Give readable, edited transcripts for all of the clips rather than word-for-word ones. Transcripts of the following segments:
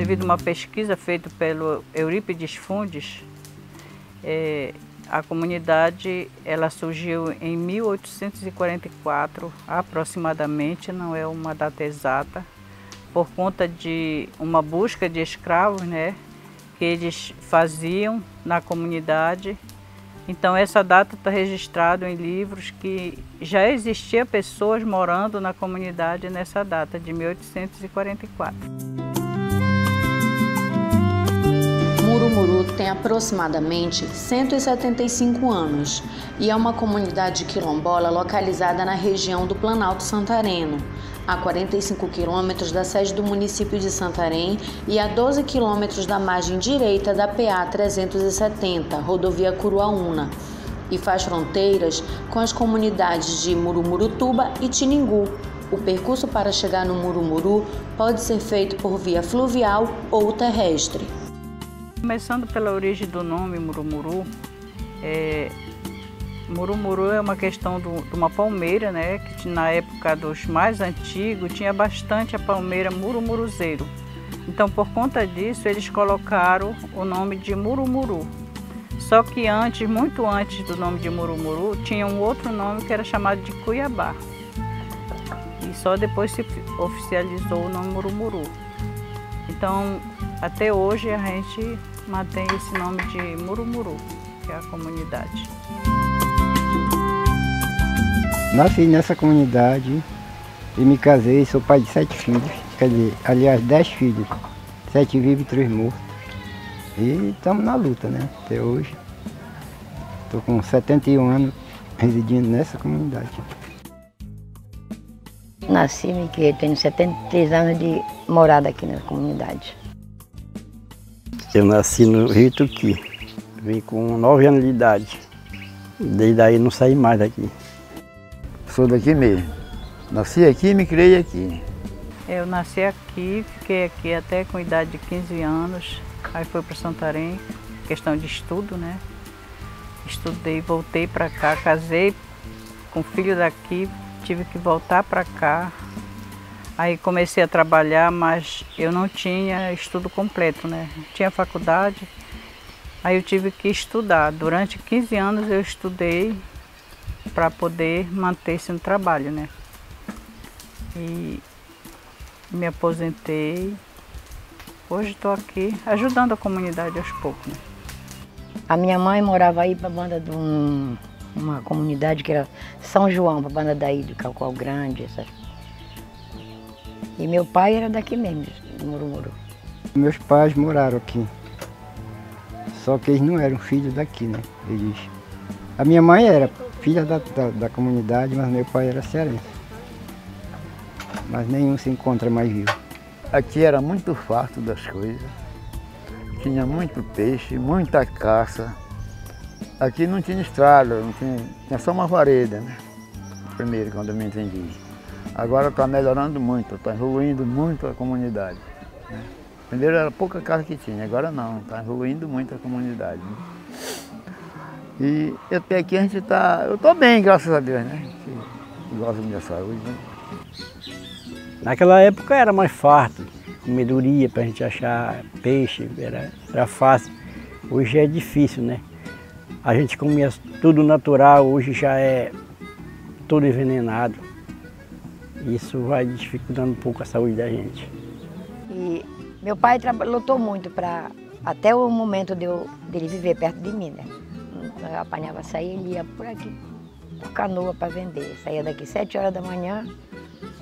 devido a uma pesquisa feita pelo Eurípides Fundes, a comunidade ela surgiu em 1844, aproximadamente, não é uma data exata, por conta de uma busca de escravos, né, que eles faziam na comunidade. Então essa data está registrada em livros que já existia pessoas morando na comunidade nessa data de 1844. Murumuru tem aproximadamente 175 anos e é uma comunidade quilombola localizada na região do Planalto Santareno, a 45 quilômetros da sede do município de Santarém e a 12 quilômetros da margem direita da PA 370, rodovia Curuaúna, e faz fronteiras com as comunidades de Murumurutuba e Tiningu. O percurso para chegar no Murumuru pode ser feito por via fluvial ou terrestre. Começando pela origem do nome Murumuru, Murumuru é uma questão de uma palmeira, né, que na época dos mais antigos tinha bastante a palmeira murumuruzeiro. Então, por conta disso, eles colocaram o nome de Murumuru. Só que antes, muito antes do nome de Murumuru, tinha um outro nome que era chamado de Cuiabá. E só depois se oficializou o nome Murumuru. Então, até hoje a gente mantém esse nome de Murumuru, que é a comunidade. Nasci nessa comunidade e me casei, sou pai de 7 filhos, quer dizer, aliás, 10 filhos, 7 vivos e 3 mortos. E estamos na luta, né, até hoje. Estou com 71 anos residindo nessa comunidade. Nasci, me criei, tenho 73 anos de morada aqui na comunidade. Eu nasci no Rio Tuqui, vim com 9 anos de idade. Desde aí não saí mais daqui. Sou daqui mesmo. Nasci aqui e me criei aqui. Eu nasci aqui, fiquei aqui até com idade de 15 anos. Aí fui para Santarém, questão de estudo, né? Estudei, voltei para cá, casei com filho daqui, tive que voltar para cá. Aí comecei a trabalhar, mas eu não tinha estudo completo, né? Tinha faculdade, aí eu tive que estudar. Durante 15 anos eu estudei para poder manter-se no trabalho, né? E me aposentei. Hoje estou aqui ajudando a comunidade aos poucos, né? A minha mãe morava aí para a banda de uma comunidade que era São João, para a banda daí do Calcal Grande, essas. E meu pai era daqui mesmo, do Murumuru. Meus pais moraram aqui, só que eles não eram filhos daqui, né? A minha mãe era filha da comunidade, mas meu pai era cearense. Mas nenhum se encontra mais vivo. Aqui era muito farto das coisas, tinha muito peixe, muita caça. Aqui não tinha estrada, tinha só uma vareda, né? Primeiro, quando eu me entendi. Agora está melhorando muito, está evoluindo muito a comunidade, né? Primeiro era pouca casa que tinha, agora não, está evoluindo muito a comunidade, né? E até aqui a gente está, eu estou bem, graças a Deus, né? Que gosta da minha saúde, né? Naquela época era mais farto, comedoria para a gente achar peixe, era fácil. Hoje é difícil, né? A gente comia tudo natural, hoje já é tudo envenenado. Isso vai dificultando um pouco a saúde da gente. E meu pai lutou muito para até o momento dele viver perto de mim, né? Eu apanhava sair, ele ia por aqui, por canoa para vender. Saía daqui 7 horas da manhã,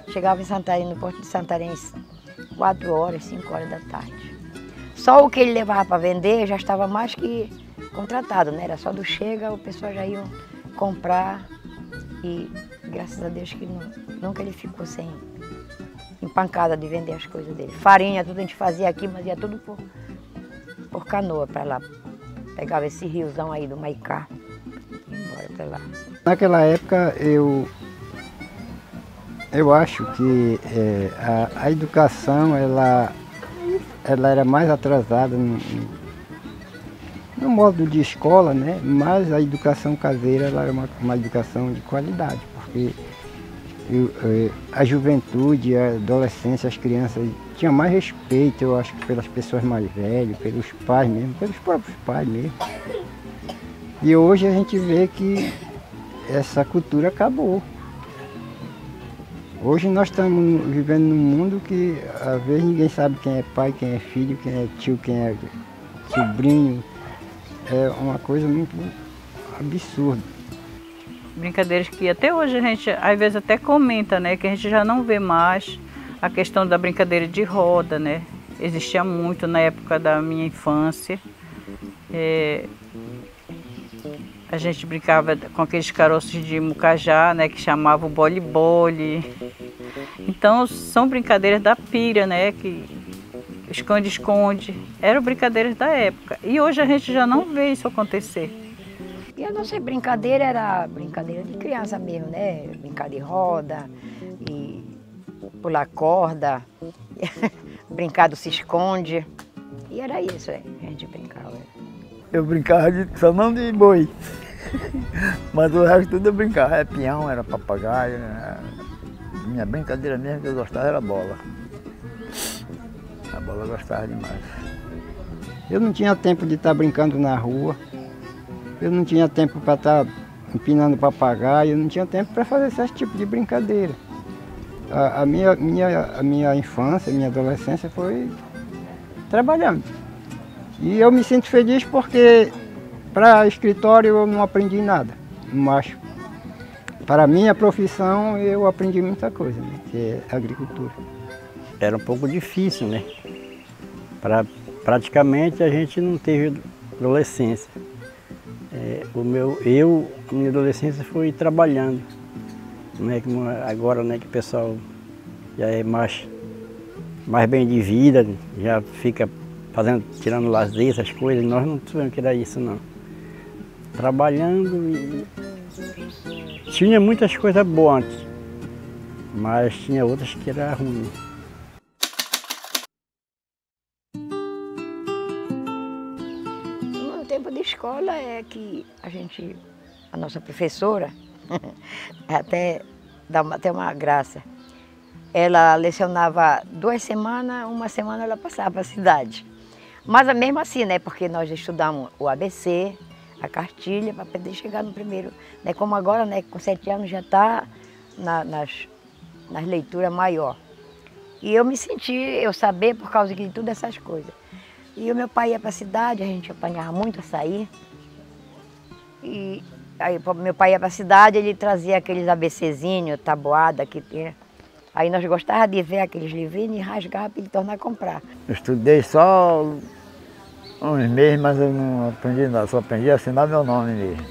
chegava em Santarém, no Porto de Santarém, 4 horas, 5 horas da tarde. Só o que ele levava para vender já estava mais que contratado, né? Era só do chega, o pessoal já ia comprar e graças a Deus que nunca ele ficou sem empancada de vender as coisas dele. Farinha, tudo a gente fazia aqui, mas ia tudo por canoa para lá. Pegava esse riozão aí do Maicá e ia embora para lá. Naquela época eu acho que a educação ela era mais atrasada no modo de escola, né? Mas a educação caseira ela era uma educação de qualidade, porque A juventude, a adolescência, as crianças tinham mais respeito, eu acho, pelas pessoas mais velhas, pelos pais mesmo, pelos próprios pais mesmo. E hoje a gente vê que essa cultura acabou. Hoje nós estamos vivendo num mundo que às vezes ninguém sabe quem é pai, quem é filho, quem é tio, quem é sobrinho. É uma coisa muito absurda. Brincadeiras que até hoje a gente às vezes até comenta, né, que a gente já não vê mais a questão da brincadeira de roda, né? Existia muito na época da minha infância. A gente brincava com aqueles caroços de mucajá, né, que chamavam bole-bole. Então são brincadeiras da pira, né, que esconde-esconde. Eram brincadeiras da época. E hoje a gente já não vê isso acontecer. E a nossa brincadeira era brincadeira de criança mesmo, né? Brincar de roda, e pular corda, brincar do se esconde. E era isso, a gente brincava. Eu brincava só não de boi, mas o resto tudo eu brincava. Era peão, era papagaio. Minha brincadeira mesmo que eu gostava era bola. A bola eu gostava demais. Eu não tinha tempo de estar brincando na rua. Eu não tinha tempo para estar empinando papagaio, eu não tinha tempo para fazer esse tipo de brincadeira. A minha infância, a minha adolescência foi trabalhando. E eu me sinto feliz porque para escritório eu não aprendi nada, mas para a minha profissão eu aprendi muita coisa, né, que é agricultura. Era um pouco difícil, né? Praticamente a gente não teve adolescência. A minha adolescência foi trabalhando, né? Agora, né, que o pessoal já é mais bem de vida, já fica tirando lazer, essas coisas, nós não tivemos que era isso não. Trabalhando e tinha muitas coisas boas antes, mas tinha outras que eram ruins. No tempo de escola é que a nossa professora, até dá até uma graça, ela lecionava 2 semanas, uma semana ela passava para a cidade. Mas mesmo assim, né, porque nós estudamos o ABC, a cartilha, para poder chegar no primeiro. Né, como agora, né, com 7 anos já está nas leituras maior. E eu me senti, eu saber por causa de todas essas coisas. E o meu pai ia para a cidade, a gente apanhava muito açaí. E aí meu pai ia para a cidade, ele trazia aqueles ABCzinhos, tabuada que tinha. Aí nós gostávamos de ver aqueles livrinhos e rasgava para ele tornar a comprar. Eu estudei só uns meses, mas eu não aprendi nada, só aprendi a assinar meu nome mesmo.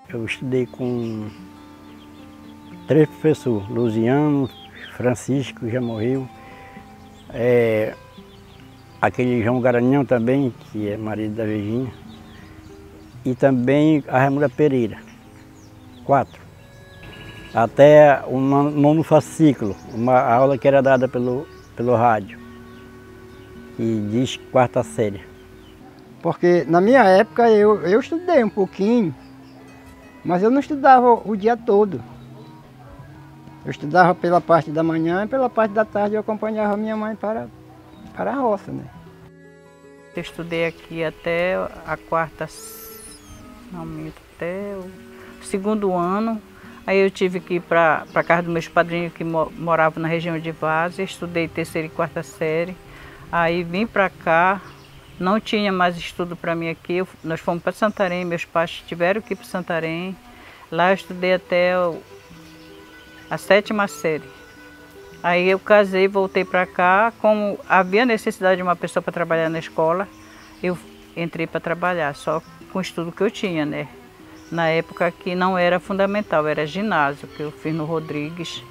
Eu estudei com 3 professores, Luziano, Francisco, já morreu, aquele João Garanhão também, que é marido da Virgínia, e também a Raimunda Pereira, 4. Até o 9º fascículo, uma aula que era dada pelo rádio, e diz 4ª série. Porque na minha época eu estudei um pouquinho, mas eu não estudava o dia todo. Eu estudava pela parte da manhã e pela parte da tarde eu acompanhava a minha mãe para a roça, né? Eu estudei aqui até até o 2º ano. Aí eu tive que ir para a casa dos meus padrinhos que moravam na região de Várzea. Estudei 3ª e 4ª série. Aí vim para cá, não tinha mais estudo para mim aqui. Nós fomos para Santarém, meus pais tiveram que ir para Santarém. Lá eu estudei até a 7ª série. Aí eu casei, voltei para cá. Como havia necessidade de uma pessoa para trabalhar na escola, eu entrei para trabalhar, só com o estudo que eu tinha, né? Na época que não era fundamental, era ginásio, que eu fiz no Rodrigues.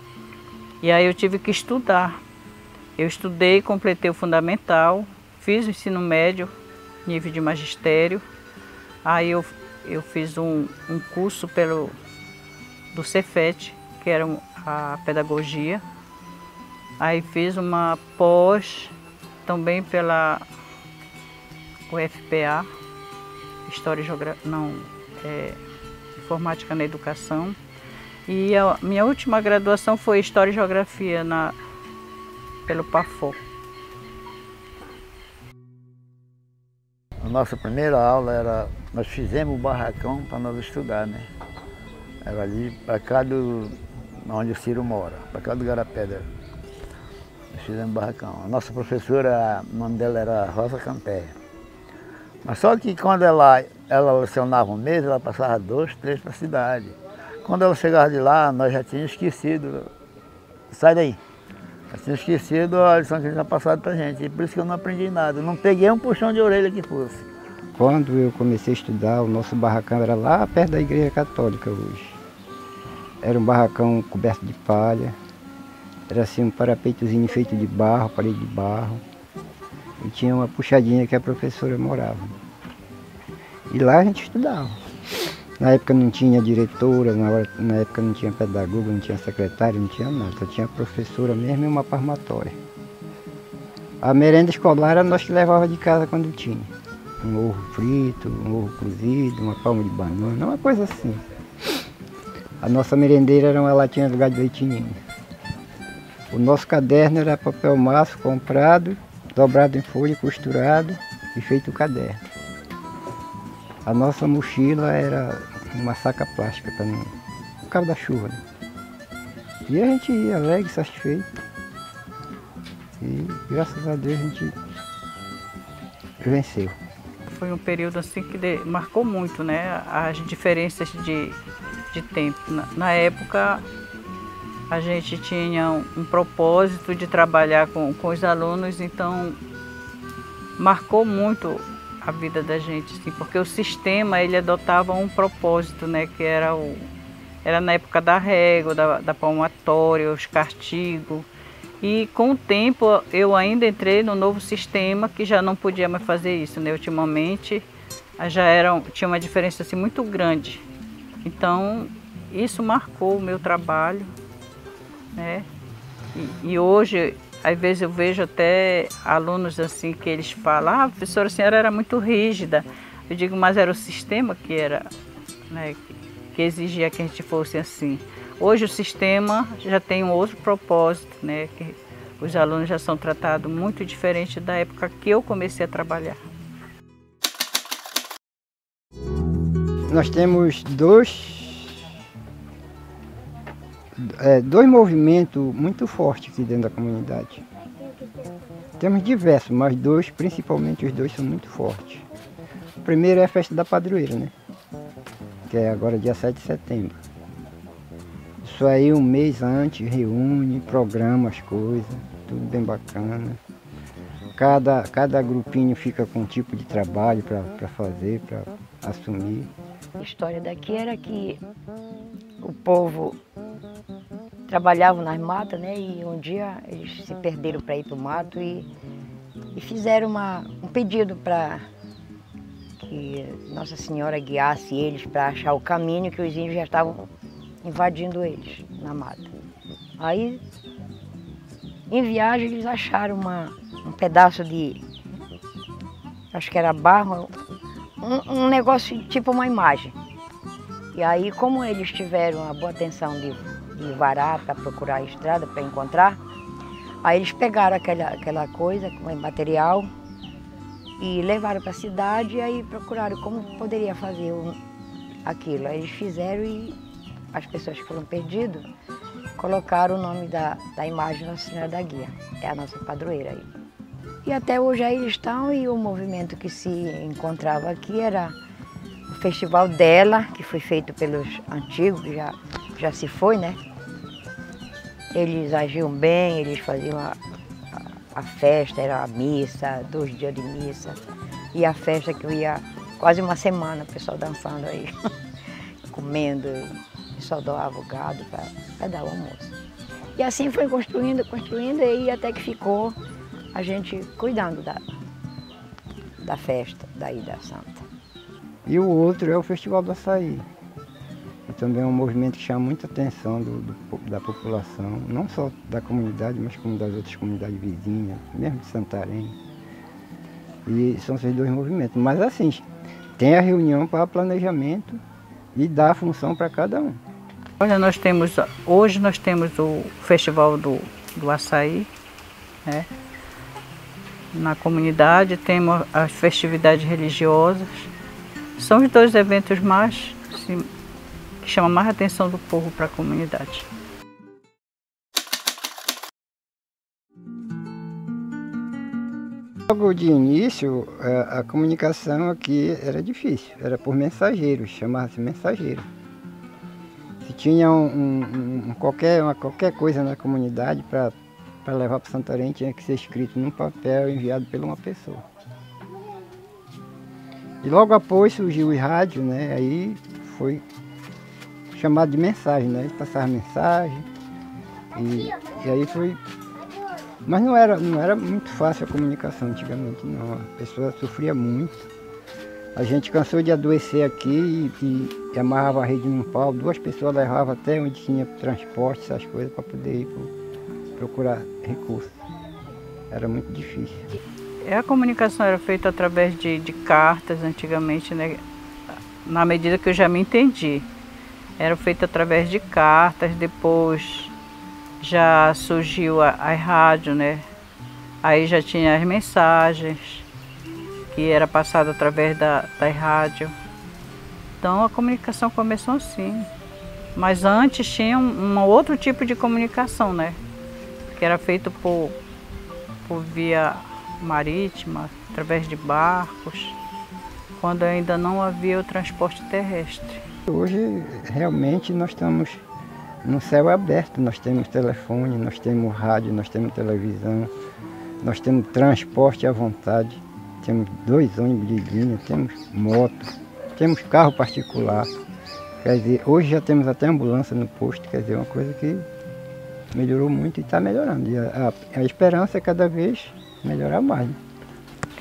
E aí eu tive que estudar. Eu estudei, completei o fundamental, fiz o ensino médio, nível de magistério. Aí eu fiz um curso do Cefet, que era a pedagogia. Aí fiz uma pós também pela UFPA, História e Geografia, Informática na Educação. E a minha última graduação foi História e Geografia pelo PAFO. A nossa primeira aula era, nós fizemos o barracão para nós estudar, né? Era ali para cá onde o Ciro mora, para cá do Garapé. Nós fizemos barracão. A nossa professora, o nome dela era Rosa Campé. Mas só que quando ela lecionava um mês, ela passava 2, 3 para a cidade. Quando ela chegava de lá, nós já tínhamos esquecido. Sai daí! Já tínhamos esquecido a lição que ele tinha passado para a gente. E por isso que eu não aprendi nada. Não peguei um puxão de orelha que fosse. Quando eu comecei a estudar, o nosso barracão era lá perto da Igreja Católica hoje. Era um barracão coberto de palha. Era assim um parapeitozinho feito de barro, parede de barro. E tinha uma puxadinha que a professora morava. E lá a gente estudava. Na época não tinha diretora, na época não tinha pedagoga, não tinha secretária, não tinha nada. Só tinha professora mesmo e uma palmatória. A merenda escolar era nós que levava de casa quando tinha. Um ovo frito, um ovo cozido, uma palma de banana, uma coisa assim. A nossa merendeira era uma latinha de gado de leite ninho. O nosso caderno era papel maço comprado, dobrado em folha, costurado e feito o caderno. A nossa mochila era uma saca plástica para não... por causa da chuva, né? E a gente ia alegre, satisfeito. E graças a Deus a gente venceu. Foi um período assim que marcou muito, né? As diferenças de tempo. Na época a gente tinha um propósito de trabalhar com os alunos, então marcou muito a vida da gente, assim, porque o sistema ele adotava um propósito, né, que era na época da régua, da palmatória, os castigos. E com o tempo eu ainda entrei no novo sistema que já não podia mais fazer isso, né? Ultimamente tinha uma diferença assim, muito grande. Então isso marcou o meu trabalho, né? E hoje às vezes eu vejo até alunos assim que eles falam, professora, a senhora era muito rígida. Eu digo, mas era o sistema que era, né, que exigia que a gente fosse assim. Hoje o sistema já tem um outro propósito, né, que os alunos já são tratados muito diferente da época que eu comecei a trabalhar. Nós temos dois movimentos muito fortes aqui dentro da comunidade. Temos diversos, mas dois, principalmente os dois, são muito fortes. O primeiro é a festa da padroeira, né? Que é agora dia 7 de setembro. Isso aí um mês antes reúne, programa as coisas, tudo bem bacana. Cada grupinho fica com um tipo de trabalho para fazer, para assumir. A história daqui era que o povo trabalhava nas matas, né? E um dia eles se perderam para ir para o mato e fizeram um pedido para que Nossa Senhora guiasse eles para achar o caminho, que os índios já estavam invadindo eles na mata. Aí, em viagem, eles acharam um pedaço de, acho que era barro, um negócio tipo uma imagem. E aí, como eles tiveram a boa atenção de varar para procurar a estrada, para encontrar, aí eles pegaram aquela coisa, com material, e levaram para a cidade e aí procuraram como poderia fazer aquilo. Aí eles fizeram e as pessoas que foram perdidas colocaram o nome da imagem Nossa Senhora da Guia. É a nossa padroeira aí. E até hoje aí eles estão, e o movimento que se encontrava aqui era o festival dela, que foi feito pelos antigos, que já se foi, né? Eles agiam bem, eles faziam a festa, era a missa, 2 dias de missa. E a festa que eu ia quase uma semana, o pessoal dançando aí, comendo, o pessoal doava o gado para dar o almoço. E assim foi construindo, e até que ficou a gente cuidando da festa daí da Santa. E o outro é o Festival do Açaí. E também é um movimento que chama muita atenção da população, não só da comunidade, mas como das outras comunidades vizinhas, mesmo de Santarém. E são esses dois movimentos. Mas assim, tem a reunião para planejamento e dar a função para cada um. Olha, hoje nós temos o Festival do Açaí, né? Na comunidade, temos as festividades religiosas. São os dois eventos mais, assim, que chamam mais a atenção do povo para a comunidade. Logo de início, a comunicação aqui era difícil, era por mensageiro, chamava-se mensageiro. Se tinha qualquer coisa na comunidade para levar para Santarém, tinha que ser escrito num papel enviado por uma pessoa. E logo após surgiu o rádio, né? Aí foi chamado de mensagem, né? Passava mensagem e aí foi. Mas não era muito fácil a comunicação antigamente, não. A pessoa sofria muito. A gente cansou de adoecer aqui e amarrava a rede num pau. 2 pessoas levavam até onde tinha transporte, essas coisas, para poder ir procurar recursos. Era muito difícil. A comunicação era feita através de cartas antigamente, né? Na medida que eu já me entendi. Era feita através de cartas, depois já surgiu a rádio, né? Aí já tinha as mensagens, que era passada através da rádio. Então a comunicação começou assim. Mas antes tinha um outro tipo de comunicação, né? Que era feito por via marítima, através de barcos, quando ainda não havia o transporte terrestre. Hoje realmente nós estamos no céu aberto, nós temos telefone, nós temos rádio, nós temos televisão, nós temos transporte à vontade, temos 2 ônibus de linha, temos moto, temos carro particular. Quer dizer, hoje já temos até ambulância no posto, quer dizer, uma coisa que melhorou muito e está melhorando. E a esperança é cada vez melhorar mais. Né?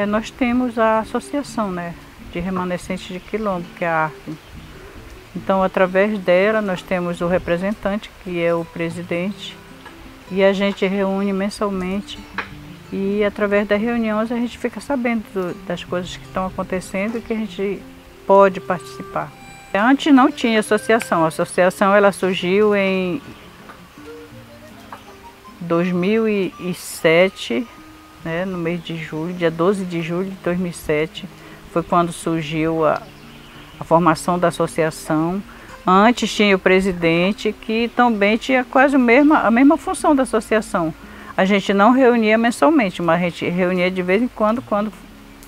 Nós temos a associação, né, de remanescentes de quilombo, que é a ARC. Então, através dela, nós temos o representante, que é o presidente, e a gente reúne mensalmente e, através das reuniões, a gente fica sabendo das coisas que estão acontecendo e que a gente pode participar. Antes não tinha associação. A associação ela surgiu em 2007, né, no mês de julho, dia 12 de julho de 2007, foi quando surgiu a formação da associação. Antes tinha o presidente, que também tinha quase a mesma função da associação. A gente não reunia mensalmente, mas a gente reunia de vez em quando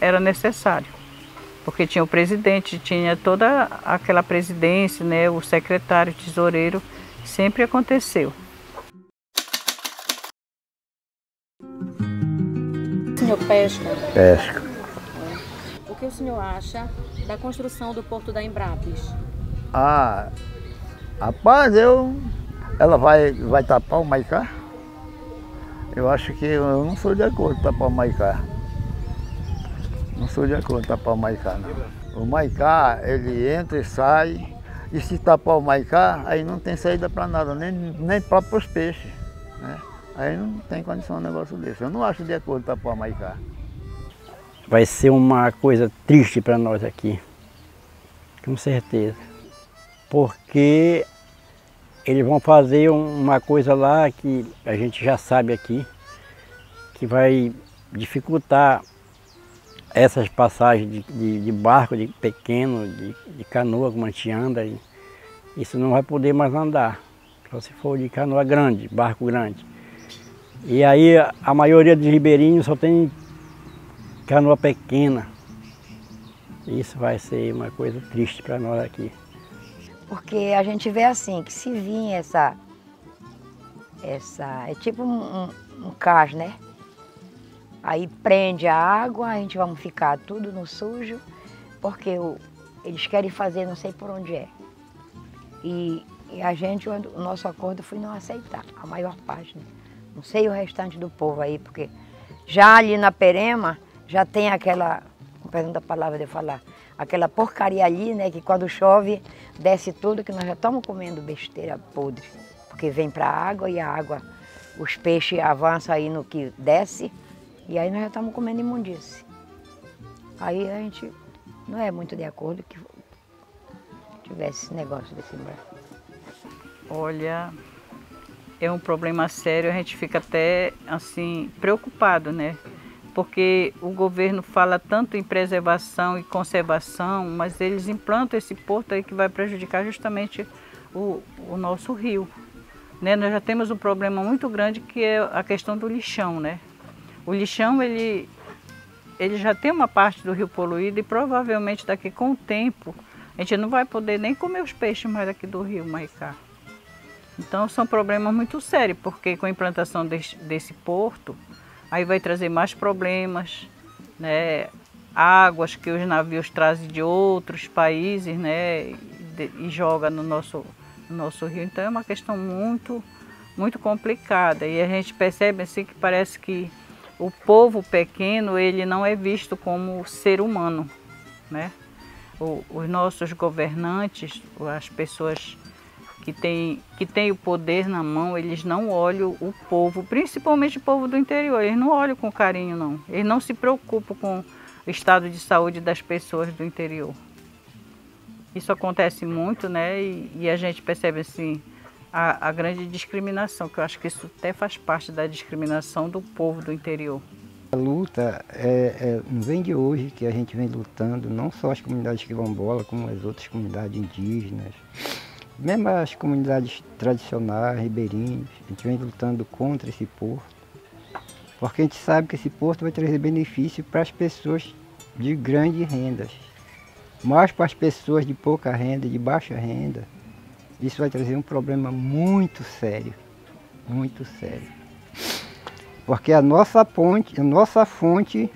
era necessário. Porque tinha o presidente, tinha toda aquela presidência, né, o secretário, o tesoureiro, sempre aconteceu. O senhor pesca? Pesca. O que o senhor acha da construção do Porto da Embrapes? Ah, rapaz, ela vai tapar o Maicá? Eu acho que eu não sou de acordo com tapar o Maicá. Não sou de acordo com tapar o Maicá, não. O Maicá, ele entra e sai, e se tapar o Maicá, aí não tem saída para nada, nem para os peixes, né? Aí não tem condição um negócio desse. Eu não acho de acordo tapar o Maicá. Vai ser uma coisa triste para nós aqui, com certeza. Porque eles vão fazer uma coisa lá que a gente já sabe aqui, que vai dificultar essas passagens de barco, de pequeno, de canoa, como a gente anda. Isso não vai poder mais andar, só se for de canoa grande, barco grande. E aí a maioria dos ribeirinhos só tem canoa pequena. Isso vai ser uma coisa triste para nós aqui. Porque a gente vê assim, que se vir essa é tipo um cais, né? Aí prende a água, a gente vamos ficar tudo no sujo, porque eles querem fazer não sei por onde é. E a gente, o nosso acordo foi não aceitar, a maior parte, né? Não sei o restante do povo aí, porque já ali na Perema, já tem aquela, com perdão da palavra de eu falar, aquela porcaria ali, né, que quando chove, desce tudo, que nós já estamos comendo besteira podre. Porque vem para a água e a água, os peixes avançam aí no que desce, e aí nós já estamos comendo imundície. Aí a gente não é muito de acordo que tivesse esse negócio desse embarque. Olha, é um problema sério, a gente fica até assim preocupado, né? Porque o governo fala tanto em preservação e conservação, mas eles implantam esse porto aí que vai prejudicar justamente o nosso rio, né? Nós já temos um problema muito grande que é a questão do lixão, né? O lixão, ele já tem uma parte do rio poluída e provavelmente daqui com o tempo a gente não vai poder nem comer os peixes mais aqui do rio Maicá. Então são problemas muito sérios, porque com a implantação desse porto, aí vai trazer mais problemas, né? Águas que os navios trazem de outros países, né? E joga no nosso rio. Então é uma questão muito, muito complicada. E a gente percebe assim que parece que o povo pequeno, ele não é visto como ser humano, né? Os nossos governantes, as pessoas que têm o poder na mão, eles não olham o povo, principalmente o povo do interior, eles não olham com carinho não, eles não se preocupam com o estado de saúde das pessoas do interior. Isso acontece muito, né, e a gente percebe assim a grande discriminação, que eu acho que isso até faz parte da discriminação do povo do interior. A luta não vem de hoje, que a gente vem lutando, não só as comunidades quilombolas, como as outras comunidades indígenas, mesmo as comunidades tradicionais, ribeirinhas, a gente vem lutando contra esse porto, porque a gente sabe que esse porto vai trazer benefício para as pessoas de grandes rendas, mas para as pessoas de pouca renda, de baixa renda, isso vai trazer um problema muito sério, porque a nossa fonte,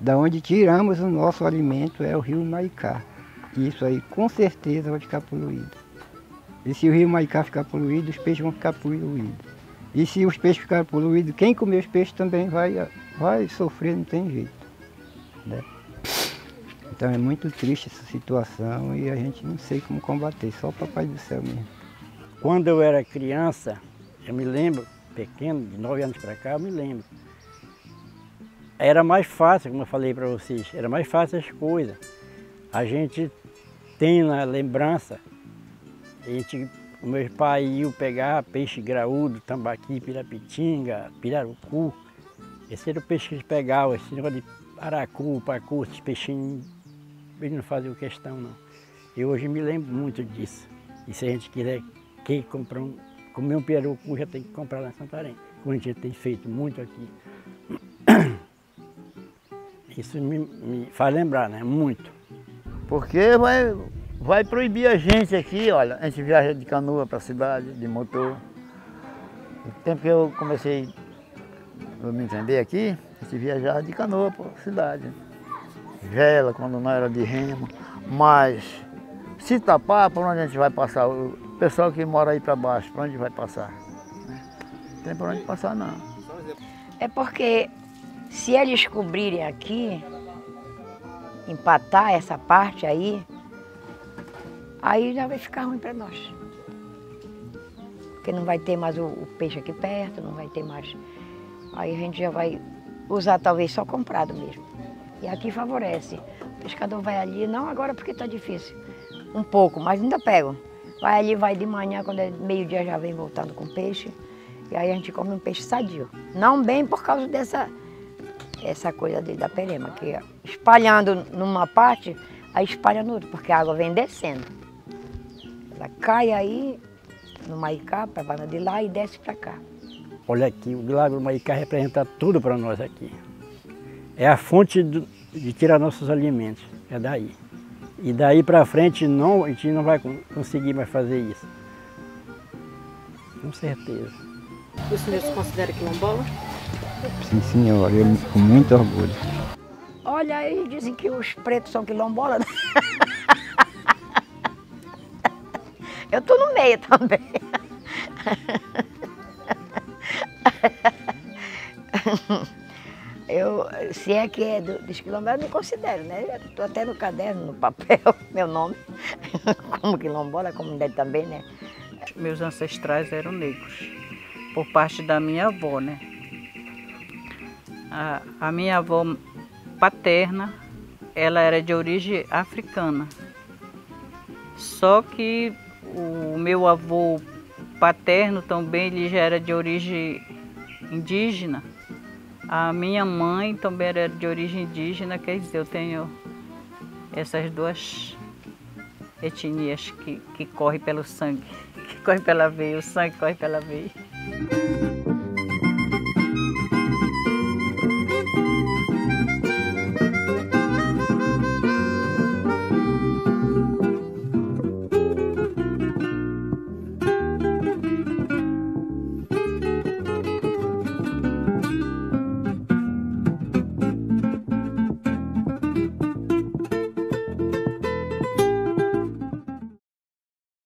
da onde tiramos o nosso alimento, é o rio Maicá. E isso aí com certeza vai ficar poluído. E se o rio Maicá ficar poluído, os peixes vão ficar poluídos. E se os peixes ficarem poluídos, quem comer os peixes também vai sofrer, não tem jeito, né? Então é muito triste essa situação e a gente não sei como combater, só o Papai do Céu mesmo. Quando eu era criança, eu me lembro, pequeno, de 9 anos para cá, eu me lembro. Era mais fácil, como eu falei para vocês, era mais fácil as coisas. A gente tem na lembrança, o meu pai ia pegar peixe graúdo, tambaqui, pirapitinga, pirarucu. Esse era o peixe que eles pegavam, esse negócio de aracu, pacu, esses peixinhos, eles não faziam questão não. Eu hoje me lembro muito disso. E se a gente quiser comer um pirarucu, já tem que comprar lá em Santarém, como a gente tem feito muito aqui. Isso me faz lembrar, né? Muito. Porque vai proibir a gente aqui, olha, a gente viaja de canoa para a cidade, de motor. No tempo que eu comecei a me entender aqui, a gente viajava de canoa para a cidade. Vela, quando não era de remo. Mas se tapar, por onde a gente vai passar? O pessoal que mora aí para baixo, para onde vai passar? Não tem por onde passar não. É porque se eles cobrirem aqui, empatar essa parte aí já vai ficar ruim para nós. Porque não vai ter mais o peixe aqui perto, não vai ter mais. Aí a gente já vai usar talvez só comprado mesmo. E aqui favorece. O pescador vai ali, não agora porque está difícil, um pouco, mas ainda pego. Vai ali, vai de manhã, quando é meio-dia já vem voltando com peixe. E aí a gente come um peixe sadio. Não bem por causa essa coisa da perema, que espalhando numa parte, aí espalha no outro, porque a água vem descendo. Ela cai aí no Maicá, vai de lá e desce para cá. Olha aqui, o Lago do Maicá representa tudo para nós aqui. É a fonte de tirar nossos alimentos, é daí. E daí para frente a gente não vai conseguir mais fazer isso. Com certeza. O senhor se considera quilombola? Sim, senhora, eu com muito orgulho. Olha, eles dizem que os pretos são quilombolas. Né? Eu estou no meio também. Se é que é dos quilombolas, eu me considero, né? Estou até no caderno, no papel, meu nome, como quilombola, a comunidade também, né? Meus ancestrais eram negros, por parte da minha avó, né? A minha avó paterna, ela era de origem africana. Só que O meu avô paterno também, ele já era de origem indígena. A minha mãe também era de origem indígena, quer dizer, eu tenho essas duas etnias que correm pelo sangue, que correm pela veia, o sangue corre pela veia.